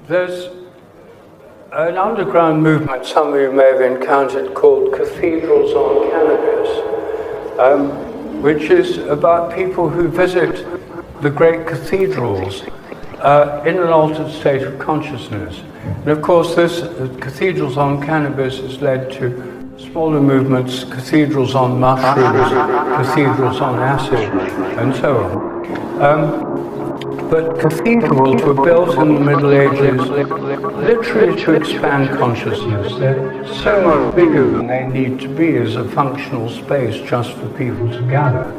There's an underground movement some of you may have encountered called Cathedrals on Cannabis, which is about people who visit the great cathedrals in an altered state of consciousness. And of course, this Cathedrals on Cannabis has led to smaller movements, cathedrals on mushrooms, cathedrals on acid, and so on. But cathedrals were built in the Middle Ages literally to expand consciousness. They're so much bigger than they need to be as a functional space just for people to gather.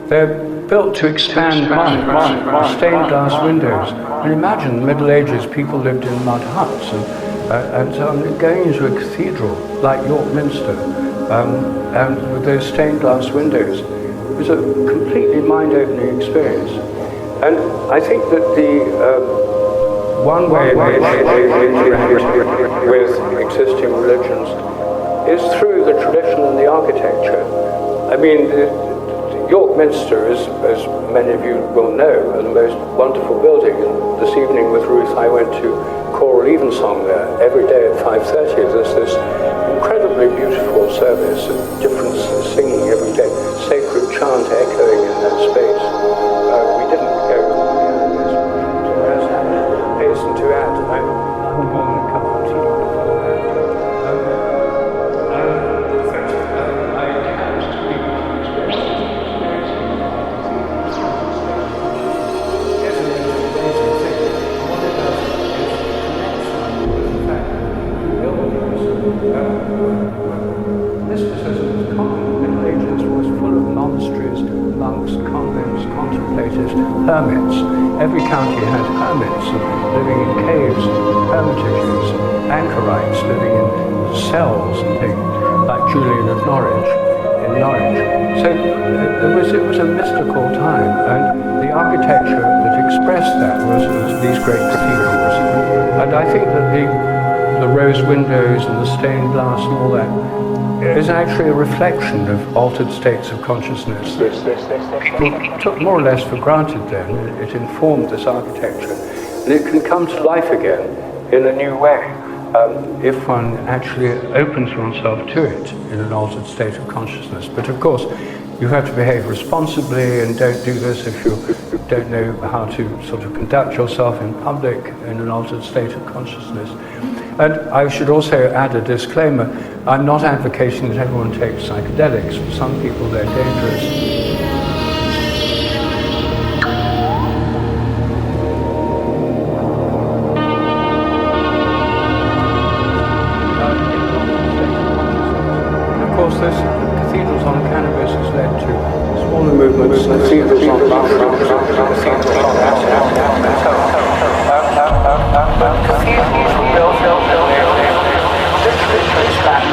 They're built to expand minds, stained glass windows. And imagine the Middle Ages, people lived in mud huts. And so going into a cathedral like York Minster, and with those stained glass windows, was a completely mind-opening experience. And I think that the one way they interact with existing religions is through the tradition and the architecture. I mean, York Minster is, as many of you will know, the most wonderful building. And this evening with Ruth, I went to choral evensong there every day at 5:30. There's this incredibly beautiful service of different singing every day, sacred chant echoing in that space. We didn't go. Hasten to add, I'm on a cup of tea before that. I had to be mysticism was common in the Middle Ages, was full of monasteries, monks, convents, contemplators, hermits. Every county had hermits living in caves, hermitages, anchorites living in cells and things, like Julian of Norwich, in Norwich. So it was a mystical time, and the architecture that expressed that was these great cathedrals. And I think that the rose windows and the stained glass and all that is actually a reflection of altered states of consciousness that people took more or less for granted then. It informed this architecture. And it can come to life again in a new way if one actually opens oneself to it in an altered state of consciousness. But of course, you have to behave responsibly and don't do this if you don't know how to sort of conduct yourself in public in an altered state of consciousness. And I should also add a disclaimer. I'm not advocating that everyone takes psychedelics. For some people, they're dangerous. This Cathedrals on Cannabis has led to smaller movements, cathedrals on mushrooms, cathedrals on acid. Cathedrals were built literally to expand.